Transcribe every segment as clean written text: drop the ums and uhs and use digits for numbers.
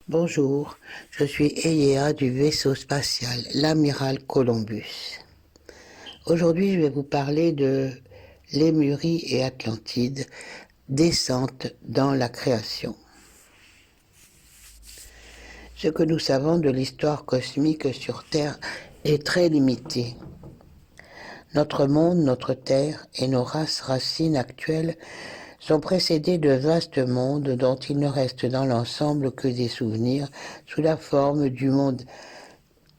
Bonjour, je suis Eyea du vaisseau spatial l'amiral Columbus. Aujourd'hui, je vais vous parler de Lémurie et Atlantide, descente dans la création. Ce que nous savons de l'histoire cosmique sur Terre est très limité. Notre monde, notre Terre et nos races racines actuelles sont précédés de vastes mondes dont il ne reste dans l'ensemble que des souvenirs sous la forme du monde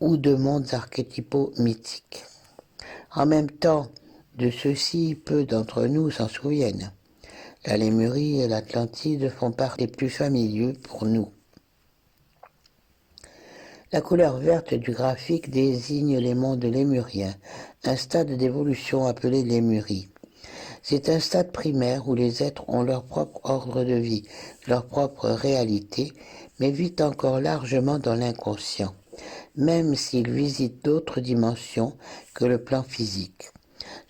ou de mondes archétypaux mythiques. En même temps, de ceux-ci, peu d'entre nous s'en souviennent. La Lémurie et l'Atlantide font partie des plus familiers pour nous. La couleur verte du graphique désigne les mondes lémuriens, un stade d'évolution appelé Lémurie. C'est un stade primaire où les êtres ont leur propre ordre de vie, leur propre réalité, mais vivent encore largement dans l'inconscient, même s'ils visitent d'autres dimensions que le plan physique.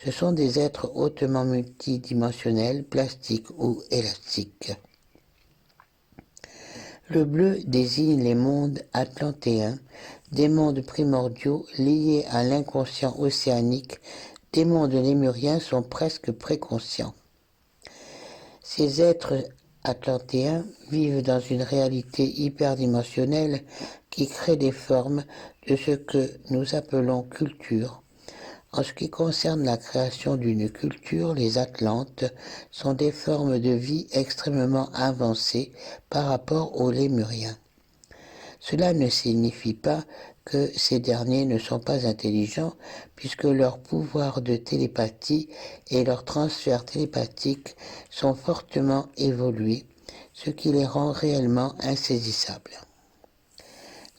Ce sont des êtres hautement multidimensionnels, plastiques ou élastiques. Le bleu désigne les mondes atlantéens, des mondes primordiaux liés à l'inconscient océanique. Des mondes lémuriens sont presque préconscients. Ces êtres atlantéens vivent dans une réalité hyperdimensionnelle qui crée des formes de ce que nous appelons culture. En ce qui concerne la création d'une culture, les Atlantes sont des formes de vie extrêmement avancées par rapport aux Lémuriens. Cela ne signifie pas que ces derniers ne sont pas intelligents, puisque leur pouvoir de télépathie et leur transfert télépathique sont fortement évolués, ce qui les rend réellement insaisissables.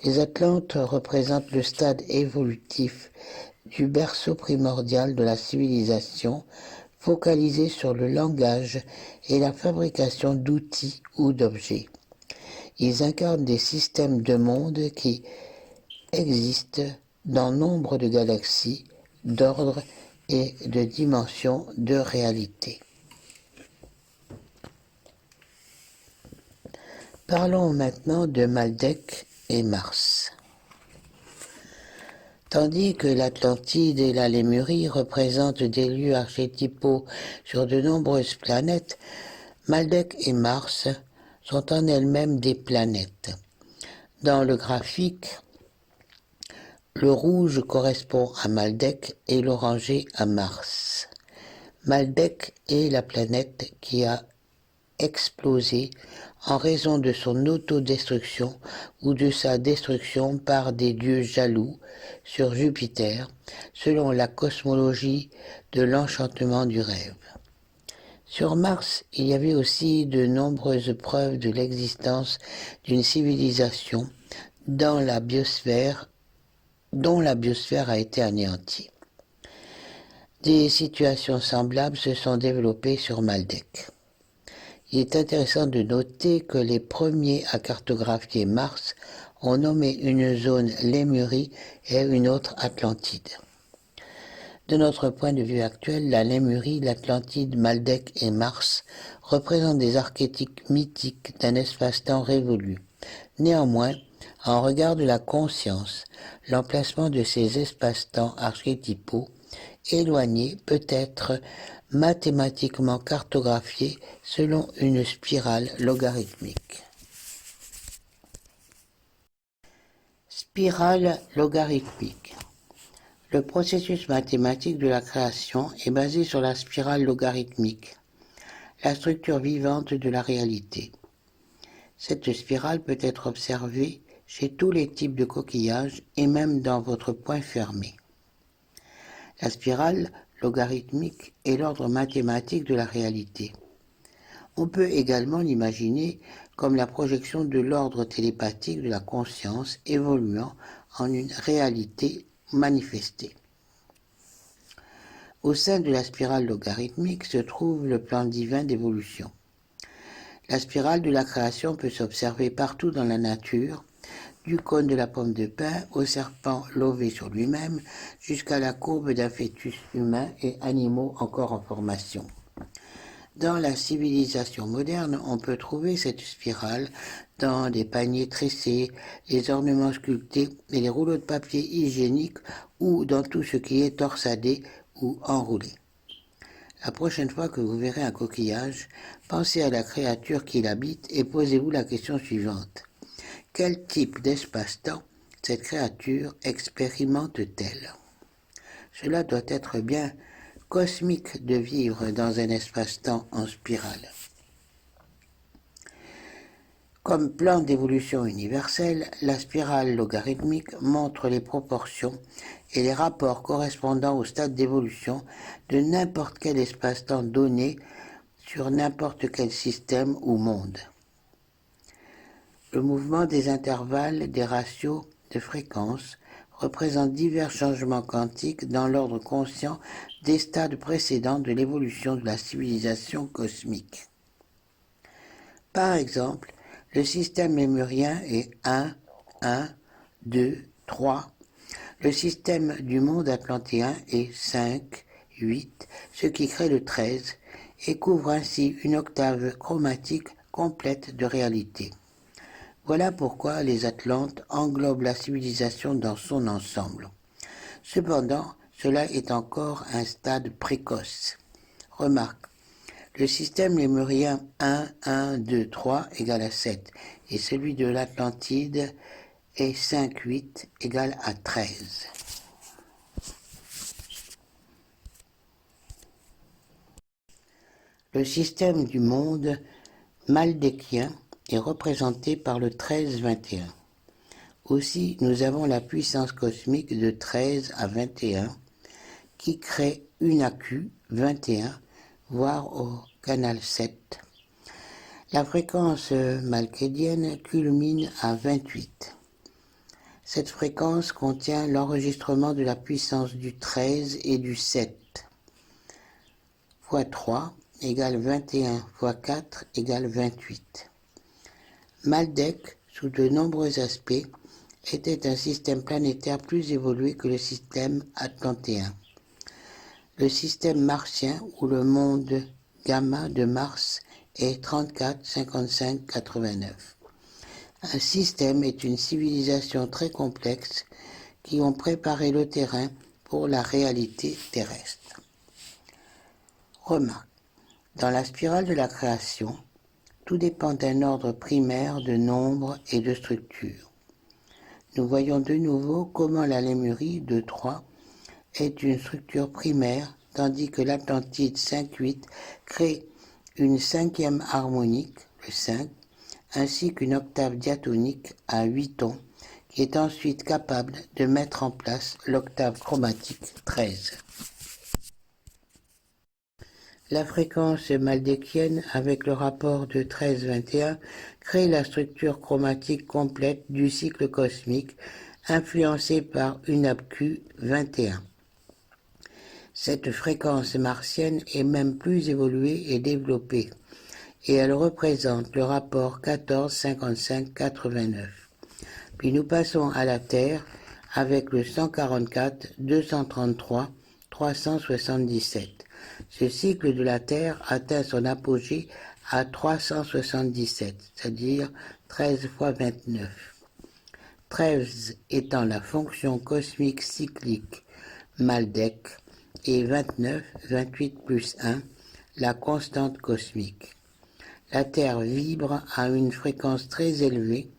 Les Atlantes représentent le stade évolutif du berceau primordial de la civilisation, focalisé sur le langage et la fabrication d'outils ou d'objets. Ils incarnent des systèmes de mondes qui existent dans nombre de galaxies, d'ordres et de dimensions de réalité. Parlons maintenant de Maldek et Mars. Tandis que l'Atlantide et la Lémurie représentent des lieux archétypaux sur de nombreuses planètes, Maldek et Mars sont en elles-mêmes des planètes. Dans le graphique, le rouge correspond à Maldek et l'orangé à Mars. Maldek est la planète qui a explosé en raison de son autodestruction ou de sa destruction par des dieux jaloux sur Jupiter, selon la cosmologie de l'enchantement du rêve. Sur Mars, il y avait aussi de nombreuses preuves de l'existence d'une civilisation dont la biosphère a été anéantie. Des situations semblables se sont développées sur Maldek. Il est intéressant de noter que les premiers à cartographier Mars ont nommé une zone Lémurie et une autre Atlantide. De notre point de vue actuel, la Lémurie, l'Atlantide, Maldek et Mars représentent des archétypes mythiques d'un espace-temps révolu. Néanmoins, en regard de la conscience, l'emplacement de ces espaces-temps archétypaux éloignés peut être mathématiquement cartographié selon une spirale logarithmique. Spirale logarithmique. Le processus mathématique de la création est basé sur la spirale logarithmique, la structure vivante de la réalité. Cette spirale peut être observée chez tous les types de coquillages et même dans votre point fermé. La spirale logarithmique est l'ordre mathématique de la réalité. On peut également l'imaginer comme la projection de l'ordre télépathique de la conscience évoluant en une réalité manifestée. Au sein de la spirale logarithmique se trouve le plan divin d'évolution. La spirale de la création peut s'observer partout dans la nature, du cône de la pomme de pin au serpent lové sur lui-même, jusqu'à la courbe d'un fœtus humain et animaux encore en formation. Dans la civilisation moderne, on peut trouver cette spirale dans des paniers tressés, les ornements sculptés et les rouleaux de papier hygiénique ou dans tout ce qui est torsadé ou enroulé. La prochaine fois que vous verrez un coquillage, pensez à la créature qui l'habite et posez-vous la question suivante. Quel type d'espace-temps cette créature expérimente-t-elle? Cela doit être bien cosmique de vivre dans un espace-temps en spirale. Comme plan d'évolution universelle, la spirale logarithmique montre les proportions et les rapports correspondant au stade d'évolution de n'importe quel espace-temps donné sur n'importe quel système ou monde. Le mouvement des intervalles des ratios de fréquence représente divers changements quantiques dans l'ordre conscient des stades précédents de l'évolution de la civilisation cosmique. Par exemple, le système lémurien est 1, 1, 2, 3. Le système du monde atlantéen est 5, 8, ce qui crée le 13 et couvre ainsi une octave chromatique complète de réalité. Voilà pourquoi les Atlantes englobent la civilisation dans son ensemble. Cependant, cela est encore un stade précoce. Remarque, le système lémurien 1, 1, 2, 3 égale à 7 et celui de l'Atlantide est 5, 8 égale à 13. Le système du monde maldékien est représenté par le 13-21. Aussi, nous avons la puissance cosmique de 13 à 21 qui crée une AQ 21, voire au canal 7. La fréquence malkédienne culmine à 28. Cette fréquence contient l'enregistrement de la puissance du 13 et du 7. Fois 3 égale 21 fois 4 égale 28. Maldek, sous de nombreux aspects, était un système planétaire plus évolué que le système atlantéen. Le système martien, ou le monde gamma de Mars, est 34, 55, 89. Un système est une civilisation très complexe qui ont préparé le terrain pour la réalité terrestre. Remarque, dans la spirale de la création, tout dépend d'un ordre primaire de nombres et de structures. Nous voyons de nouveau comment la Lémurie de 3 est une structure primaire, tandis que l'Atlantide 5-8 crée une cinquième harmonique, le 5, ainsi qu'une octave diatonique à 8 tons, qui est ensuite capable de mettre en place l'octave chromatique 13. La fréquence maldékienne, avec le rapport de 13-21, crée la structure chromatique complète du cycle cosmique, influencée par une ABQ 21. Cette fréquence martienne est même plus évoluée et développée, et elle représente le rapport 14-55-89. Puis nous passons à la Terre avec le 144, 233, 377. Ce cycle de la Terre atteint son apogée à 377, c'est-à-dire 13 fois 29. 13 étant la fonction cosmique cyclique Maldek et 29, 28 plus 1, la constante cosmique. La Terre vibre à une fréquence très élevée,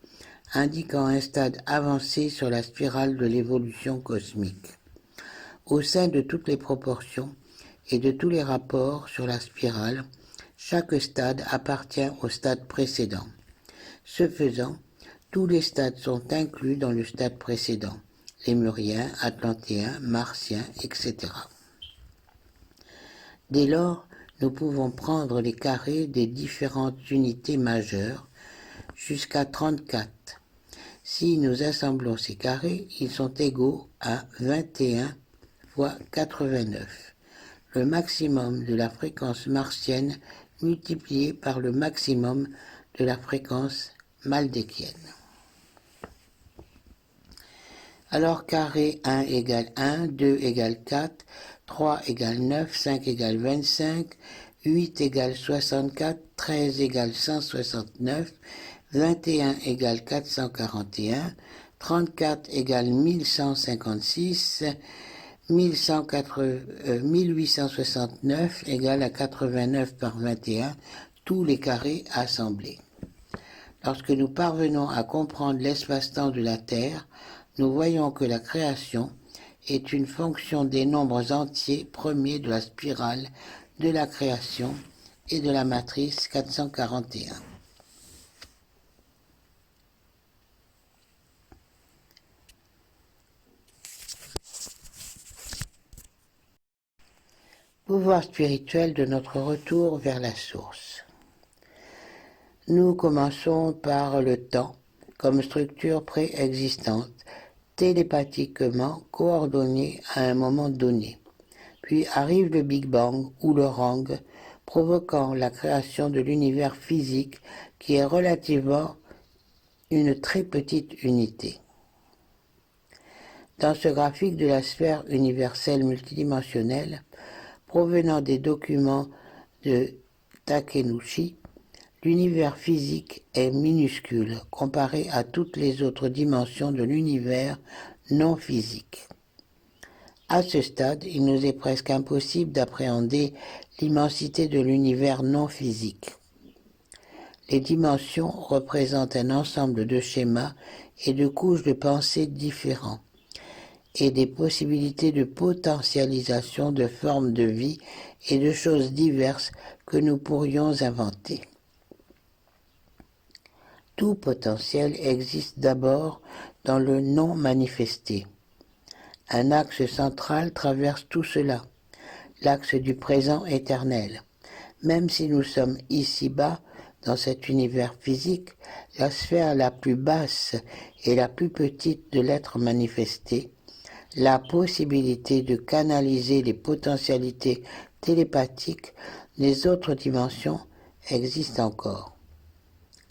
indiquant un stade avancé sur la spirale de l'évolution cosmique. Au sein de toutes les proportions et de tous les rapports sur la spirale, chaque stade appartient au stade précédent. Ce faisant, tous les stades sont inclus dans le stade précédent, lémurien, atlantéen, martien, etc. Dès lors, nous pouvons prendre les carrés des différentes unités majeures jusqu'à 34. Si nous assemblons ces carrés, ils sont égaux à 21 fois 89, le maximum de la fréquence martienne multiplié par le maximum de la fréquence maldékienne. Alors carré 1 égale 1, 2 égale 4, 3 égale 9, 5 égale 25, 8 égale 64, 13 égale 169, 21 égale 441, 34 égale 1156, 1869 égale à 89 par 21, tous les carrés assemblés. Lorsque nous parvenons à comprendre l'espace-temps de la Terre, nous voyons que la création est une fonction des nombres entiers premiers de la spirale de la création et de la matrice 441. Pouvoir spirituel de notre retour vers la source. Nous commençons par le temps comme structure préexistante, télépathiquement coordonnée à un moment donné. Puis arrive le Big Bang ou le Rang, provoquant la création de l'univers physique qui est relativement une très petite unité. Dans ce graphique de la sphère universelle multidimensionnelle, provenant des documents de Takenouchi, l'univers physique est minuscule comparé à toutes les autres dimensions de l'univers non physique. À ce stade, il nous est presque impossible d'appréhender l'immensité de l'univers non physique. Les dimensions représentent un ensemble de schémas et de couches de pensée différents, et des possibilités de potentialisation de formes de vie et de choses diverses que nous pourrions inventer. Tout potentiel existe d'abord dans le non manifesté. Un axe central traverse tout cela, l'axe du présent éternel. Même si nous sommes ici-bas, dans cet univers physique, la sphère la plus basse et la plus petite de l'être manifesté, la possibilité de canaliser les potentialités télépathiques des autres dimensions existe encore.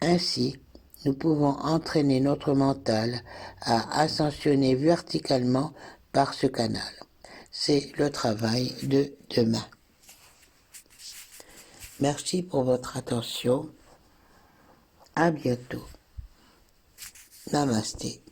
Ainsi, nous pouvons entraîner notre mental à ascensionner verticalement par ce canal. C'est le travail de demain. Merci pour votre attention. À bientôt. Namasté.